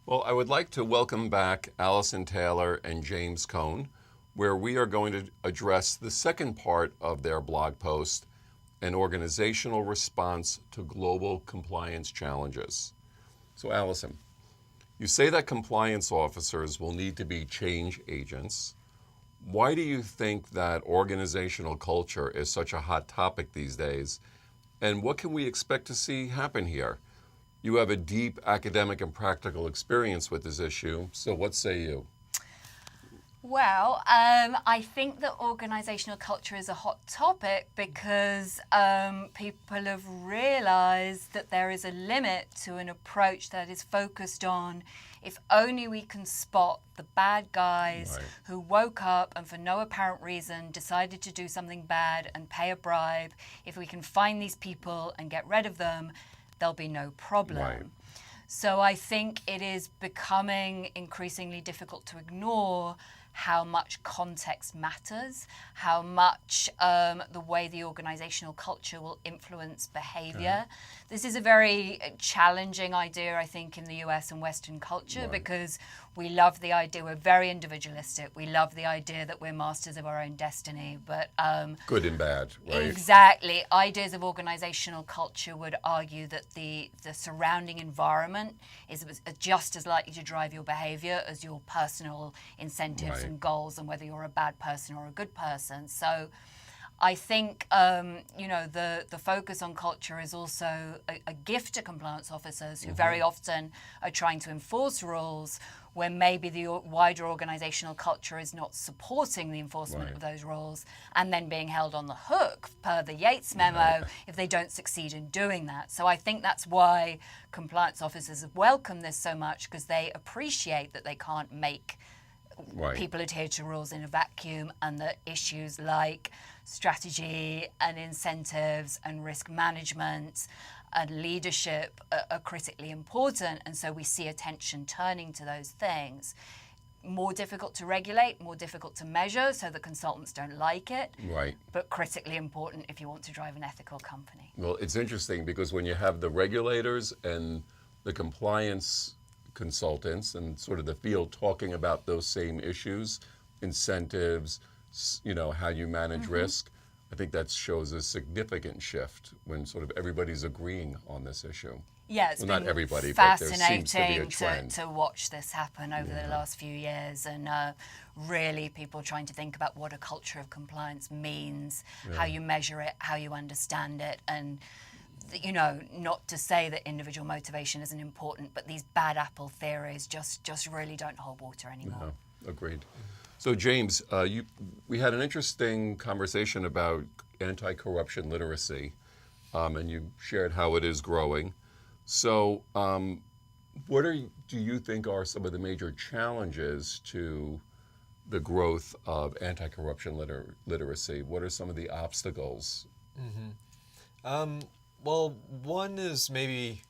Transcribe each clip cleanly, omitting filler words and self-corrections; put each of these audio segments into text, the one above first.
Well, I would like to welcome back Allison Taylor and James Cohn, where we are going to address the second part of their blog post, An Organizational Response to Global Compliance Challenges. So, Allison, you say that compliance officers will need to be change agents. Why do you think that organizational culture is such a hot topic these days? And what can we expect to see happen here? You have a deep academic and practical experience with this issue, so what say you? Well, I think that organisational culture is a hot topic because people have realised that there is a limit to an approach that is focused on if only we can spot the bad guys who woke up and for no apparent reason decided to do something bad and pay a bribe. If we can find these people and get rid of them, there'll be no problem. Right. So I think it is becoming increasingly difficult to ignore how much context matters, how much the way the organizational culture will influence behavior. This is a very challenging idea, I think, in the US and Western culture because we love the idea, we're very individualistic, we love the idea that we're masters of our own destiny, but Good and bad, right? exactly. Ideas of organizational culture would argue that the surrounding environment is just as likely to drive your behavior as your personal incentives and goals and whether you're a bad person or a good person. So I think, the focus on culture is also a gift to compliance officers who very often are trying to enforce rules where maybe the wider organizational culture is not supporting the enforcement of those rules and then being held on the hook per the Yates memo if they don't succeed in doing that. So I think that's why compliance officers have welcomed this so much, because they appreciate that they can't make people adhere to rules in a vacuum, and that issues like strategy and incentives and risk management and leadership are critically important. And so we see attention turning to those things. More difficult to regulate, more difficult to measure, so the consultants don't like it. But critically important if you want to drive an ethical company. Well, it's interesting because when you have the regulators and the compliance consultants and sort of the field talking about those same issues, incentives, how you manage risk, I think that shows a significant shift when sort of everybody's agreeing on this issue. Yeah, it's not been everybody, but there seems to be a fascinating trend. to watch this happen over the last few years, and really people trying to think about what a culture of compliance means, how you measure it, how you understand it, and not to say that individual motivation isn't important, but these bad apple theories just really don't hold water anymore. No, agreed. So James, we had an interesting conversation about anti-corruption literacy, and you shared how it is growing. So what do you think are some of the major challenges to the growth of anti-corruption literacy? What are some of the obstacles? Well, one is maybe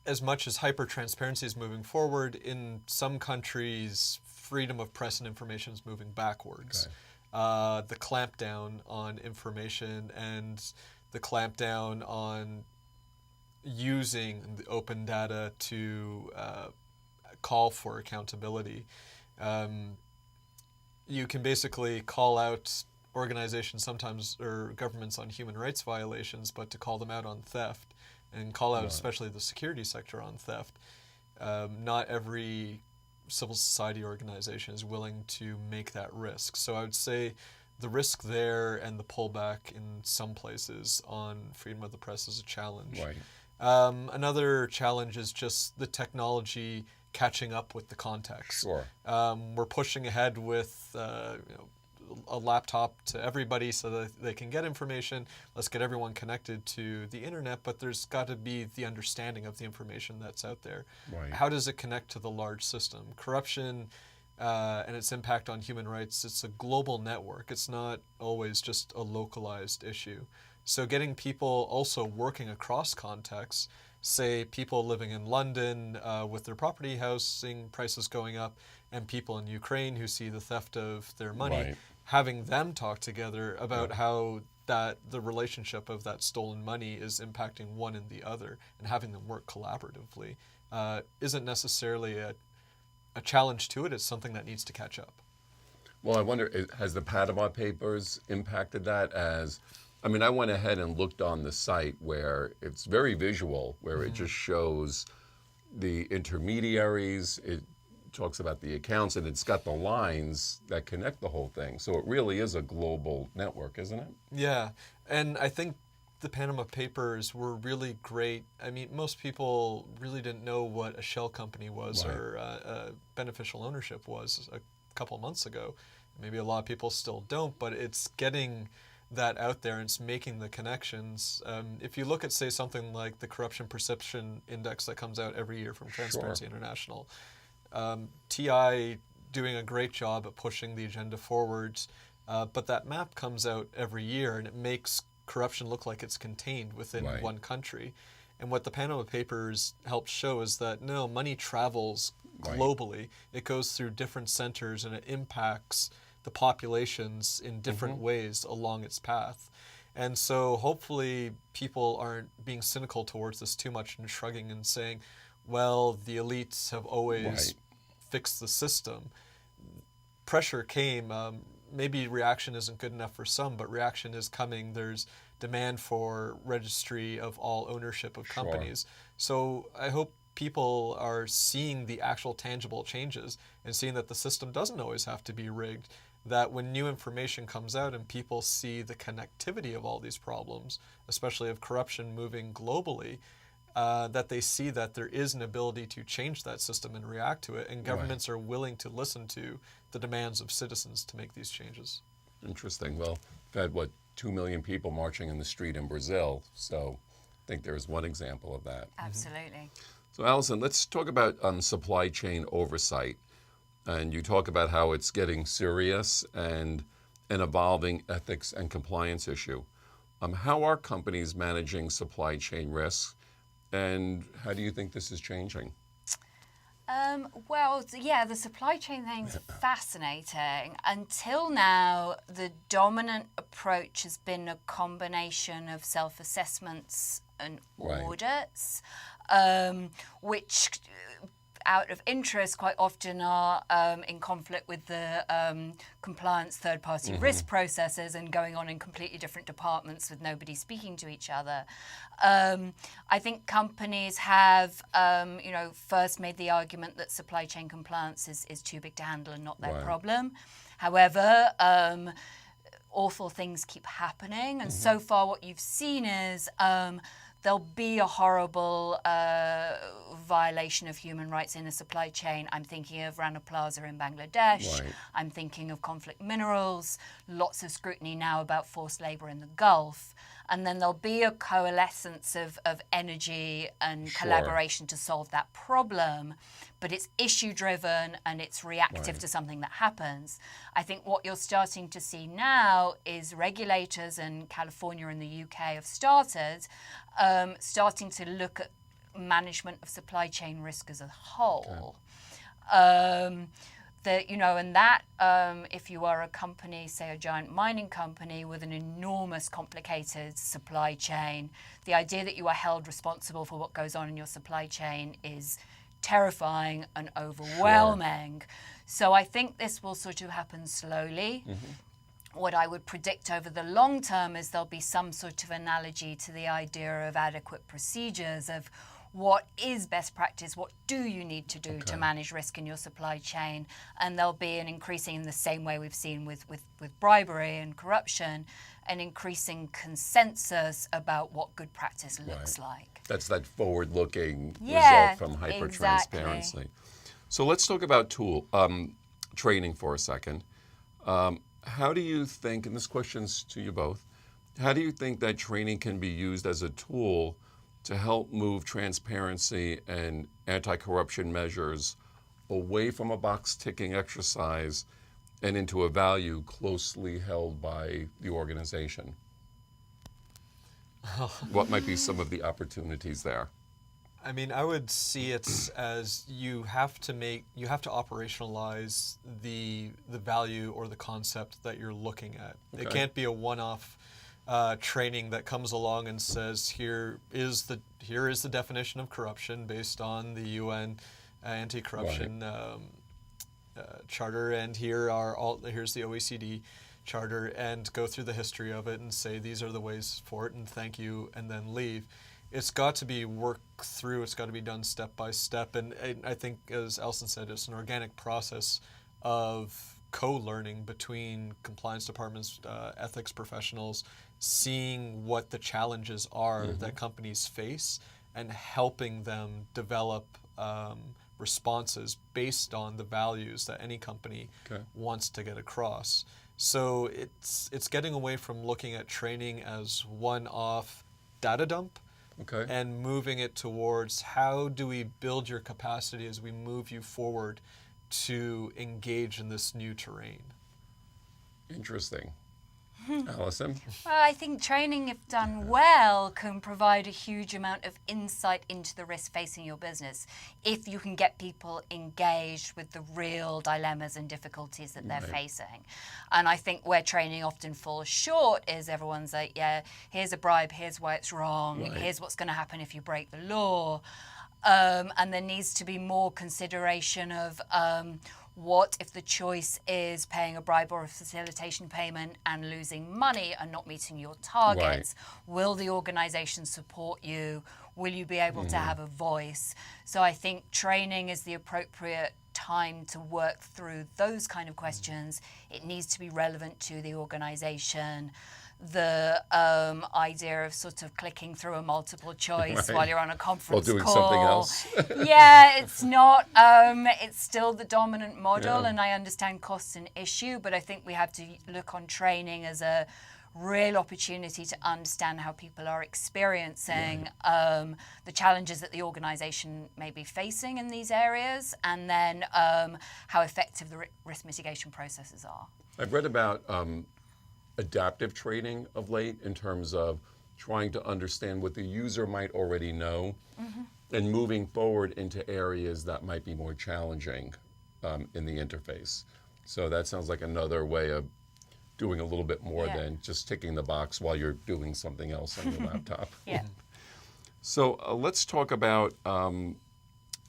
as much as hyper-transparency is moving forward, in some countries, freedom of press and information is moving backwards. The clampdown on information and the clampdown on using the open data to call for accountability. You can basically call out organizations sometimes, or governments, on human rights violations, but to call them out on theft and call out especially the security sector on theft, not every civil society organization is willing to make that risk. So I would say the risk there and the pullback in some places on freedom of the press is a challenge. Another challenge is just the technology catching up with the context. We're pushing ahead with a laptop to everybody so that they can get information. Let's get everyone connected to the internet, but there's got to be the understanding of the information that's out there. How does it connect to the large system? Corruption and its impact on human rights, it's a global network. It's not always just a localized issue. So getting people also working across contexts, say people living in London with their property housing prices going up, and people in Ukraine who see the theft of their money, having them talk together about how that the relationship of that stolen money is impacting one and the other, and having them work collaboratively isn't necessarily a challenge to it. It's something that needs to catch up. Well, I wonder, has the Panama Papers impacted that? I went ahead and looked on the site where it's very visual, where it just shows the intermediaries, it talks about the accounts, and it's got the lines that connect the whole thing. So it really is a global network, isn't it? Yeah, and I think the Panama Papers were really great. Most people really didn't know what a shell company was, right, or beneficial ownership was a couple months ago. Maybe a lot of people still don't, but it's getting that out there and it's making the connections. If you look at, say, something like the Corruption Perception Index that comes out every year from Transparency International, TI doing a great job at pushing the agenda forwards, but that map comes out every year and it makes corruption look like it's contained within one country. And what the Panama Papers helped show is that no, money travels globally. It goes through different centers and it impacts the populations in different ways along its path. And so hopefully people aren't being cynical towards this too much and shrugging and saying, well, the elites have always fixed the system. Pressure came. Maybe reaction isn't good enough for some, but reaction is coming. There's demand for registry of all ownership of companies. So I hope people are seeing the actual tangible changes and seeing that the system doesn't always have to be rigged, that when new information comes out and people see the connectivity of all these problems, especially of corruption moving globally, that they see that there is an ability to change that system and react to it, and governments are willing to listen to the demands of citizens to make these changes. Interesting. Well, we've had, 2 million people marching in the street in Brazil, so I think there's one example of that. Absolutely. So Alison, let's talk about supply chain oversight. And you talk about how it's getting serious and an evolving ethics and compliance issue. How are companies managing supply chain risks, and how do you think this is changing? The supply chain thing's fascinating. Until now, the dominant approach has been a combination of self-assessments and audits, which, out of interest, quite often are in conflict with the compliance third-party risk processes and going on in completely different departments with nobody speaking to each other. I think companies have, first made the argument that supply chain compliance is too big to handle and not their problem. However, awful things keep happening, and so far what you've seen is there'll be a horrible violation of human rights in a supply chain. I'm thinking of Rana Plaza in Bangladesh. I'm thinking of conflict minerals. Lots of scrutiny now about forced labor in the Gulf. And then there'll be a coalescence of energy and collaboration to solve that problem. But it's issue-driven and it's reactive to something that happens. I think what you're starting to see now is regulators, and California and the UK have started, starting to look at management of supply chain risk as a whole. If you are a company, say a giant mining company with an enormous complicated supply chain, the idea that you are held responsible for what goes on in your supply chain is terrifying and overwhelming. So I think this will sort of happen slowly. What I would predict over the long term is there'll be some sort of analogy to the idea of adequate procedures, of what is best practice, what do you need to do to manage risk in your supply chain, and there'll be an increasing, in the same way we've seen with bribery and corruption, an increasing consensus about what good practice looks like. That's that forward-looking result from hyper-transparency. Exactly. So let's talk about training for a second. How do you think, and this question's to you both, how do you think that training can be used as a tool to help move transparency and anti-corruption measures away from a box-ticking exercise and into a value closely held by the organization? What might be some of the opportunities there? I would see it as you have to operationalize the value or the concept that you're looking at. It can't be a one-off training that comes along and says here is the definition of corruption based on the UN anti-corruption charter, and here's the OECD charter, and go through the history of it and say these are the ways for it and thank you, and then leave. It's got to be worked through. It's got to be done step by step, and I think, as Alison said, it's an organic process of co-learning between compliance departments, ethics professionals, seeing what the challenges are that companies face and helping them develop responses based on the values that any company wants to get across. So it's getting away from looking at training as one-off data dump and moving it towards how do we build your capacity as we move you forward to engage in this new terrain. Interesting. Alison? Well, I think training, if done well, can provide a huge amount of insight into the risk facing your business if you can get people engaged with the real dilemmas and difficulties that they're facing. And I think where training often falls short is everyone's like, yeah, here's a bribe, here's why it's wrong, here's what's going to happen if you break the law. And there needs to be more consideration of what if the choice is paying a bribe or a facilitation payment and losing money and not meeting your targets? Will the organization support you? Will you be able to have a voice? So I think training is the appropriate time to work through those kind of questions. It needs to be relevant to the organization. The idea of sort of clicking through a multiple choice while you're on a conference doing call. Something else. Yeah, it's not. It's still the dominant model, and I understand costs an issue, but I think we have to look on training as a real opportunity to understand how people are experiencing the challenges that the organization may be facing in these areas, and then how effective the risk mitigation processes are. I've read about adaptive training of late in terms of trying to understand what the user might already know and moving forward into areas that might be more challenging in the interface. So that sounds like another way of doing a little bit more than just ticking the box while you're doing something else on your laptop. So let's talk about, in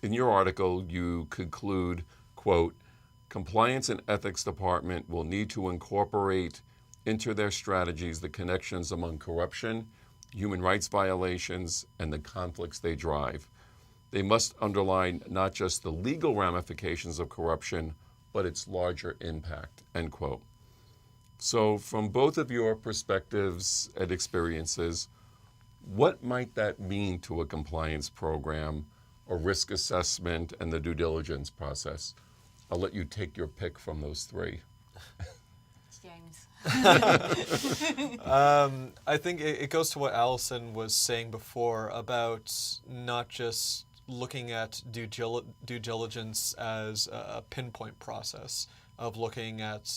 your article, you conclude, quote, compliance and ethics department will need to incorporate into their strategies the connections among corruption, human rights violations, and the conflicts they drive. They must underline not just the legal ramifications of corruption, but its larger impact, end quote. So from both of your perspectives and experiences, what might that mean to a compliance program, a risk assessment, and the due diligence process? I'll let you take your pick from those three. James. I think it goes to what Alison was saying before about not just looking at due diligence as a pinpoint process of looking at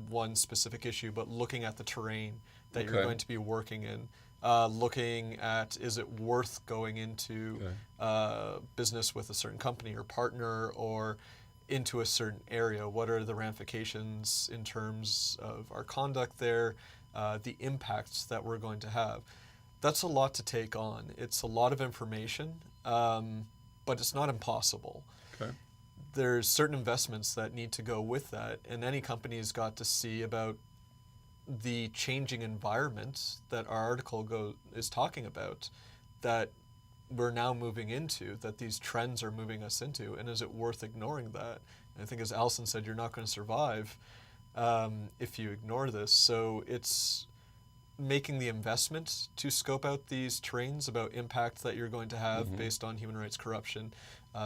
one specific issue, but looking at the terrain that you're going to be working in. Looking at, is it worth going into business with a certain company or partner, or into a certain area? What are the ramifications in terms of our conduct there, the impacts that we're going to have? That's a lot to take on. It's a lot of information, but it's not impossible. There's certain investments that need to go with that, and any company's got to see about the changing environment that our article is talking about, that we're now moving into, that these trends are moving us into, and is it worth ignoring that? And I think, as Alison said, you're not going to survive if you ignore this. So it's making the investment to scope out these terrains about impact that you're going to have based on human rights, corruption,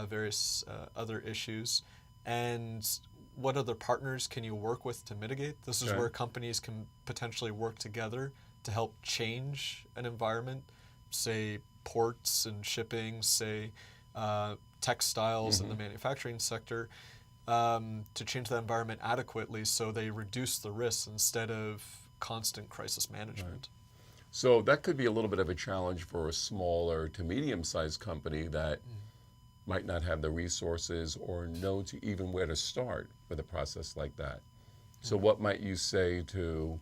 various other issues, and what other partners can you work with to mitigate? This is where companies can potentially work together to help change an environment, say ports and shipping, say textiles in the manufacturing sector, to change that environment adequately so they reduce the risks instead of constant crisis management. So that could be a little bit of a challenge for a smaller to medium-sized company that might not have the resources or know to even where to start with a process like that. So what might you say to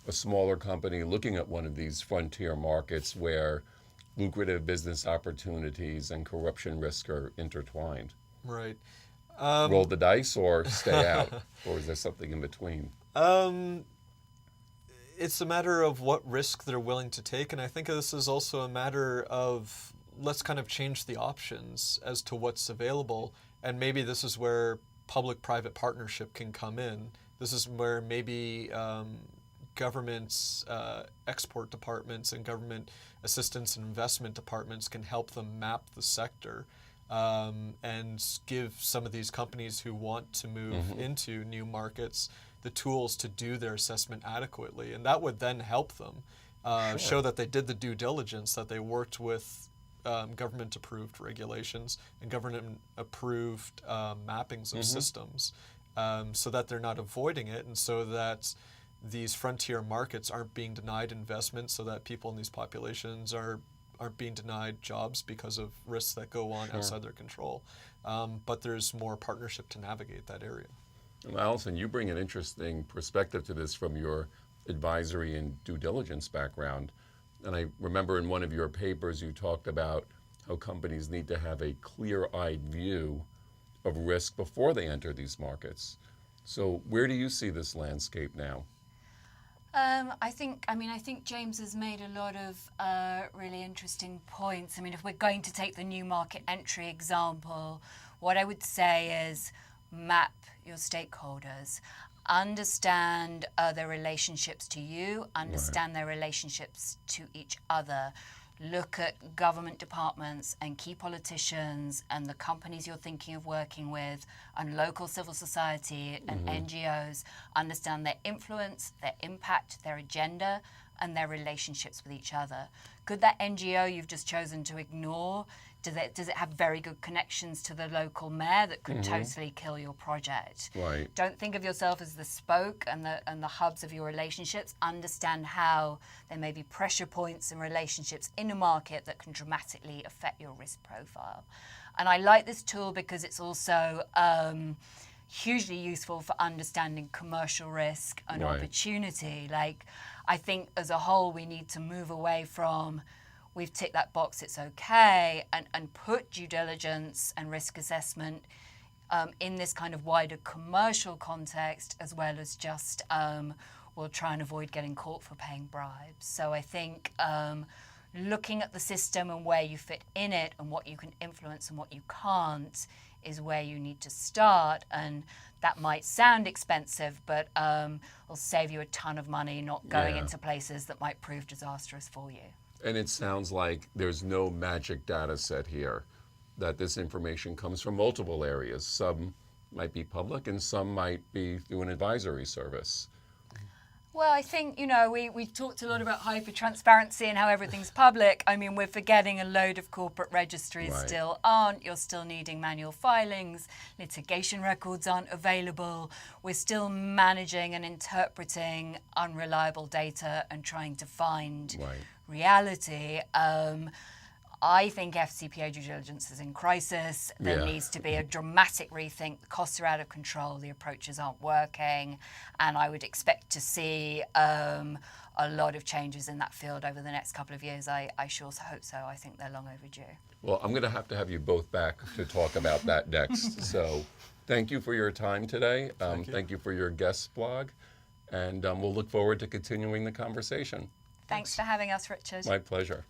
a smaller company looking at one of these frontier markets where lucrative business opportunities and corruption risk are intertwined? Right. Roll the dice or stay out? Or is there something in between? It's a matter of what risk they're willing to take, and I think this is also a matter of let's kind of change the options as to what's available, and maybe this is where public-private partnership can come in. This is where maybe governments, export departments and government assistance and investment departments can help them map the sector and give some of these companies who want to move into new markets the tools to do their assessment adequately. And that would then help them show that they did the due diligence, that they worked with government-approved regulations and government-approved mappings of systems so that they're not avoiding it, and so that these frontier markets aren't being denied investment, so that people in these populations aren't being denied jobs because of risks that go on outside their control. But there's more partnership to navigate that area. And Allison, you bring an interesting perspective to this from your advisory and due diligence background. And I remember in one of your papers you talked about how companies need to have a clear-eyed view of risk before they enter these markets. So where do you see this landscape now? I think James has made a lot of really interesting points. I mean, if we're going to take the new market entry example, what I would say is map your stakeholders, understand their relationships to you, understand their relationships to each other. Look at government departments and key politicians and the companies you're thinking of working with and local civil society and NGOs. Understand their influence, their impact, their agenda, and their relationships with each other. Could that NGO you've just chosen to ignore, does it have very good connections to the local mayor that could totally kill your project? Right. Don't think of yourself as the spoke and the hubs of your relationships. Understand how there may be pressure points and relationships in a market that can dramatically affect your risk profile. And I like this tool because it's also hugely useful for understanding commercial risk and opportunity. Like, I think as a whole we need to move away from we've ticked that box, it's okay, and put due diligence and risk assessment in this kind of wider commercial context, as well as just we'll try and avoid getting caught for paying bribes. So I think looking at the system and where you fit in it and what you can influence and what you can't is where you need to start. And that might sound expensive, but will save you a ton of money not going into places that might prove disastrous for you. And it sounds like there's no magic data set here, that this information comes from multiple areas. Some might be public and some might be through an advisory service. Well, I think, we've talked a lot about hyper-transparency and how everything's public. I mean, we're forgetting a load of corporate registries still aren't. You're still needing manual filings. Litigation records aren't available. We're still managing and interpreting unreliable data and trying to find reality. I think FCPA due diligence is in crisis. There needs to be a dramatic rethink. The costs are out of control. The approaches aren't working. And I would expect to see a lot of changes in that field over the next couple of years. I sure hope so. I think they're long overdue. Well, I'm going to have you both back to talk about that next. So thank you for your time today. Thank you for your guest blog. And we'll look forward to continuing the conversation. Thanks for having us, Richard. My pleasure.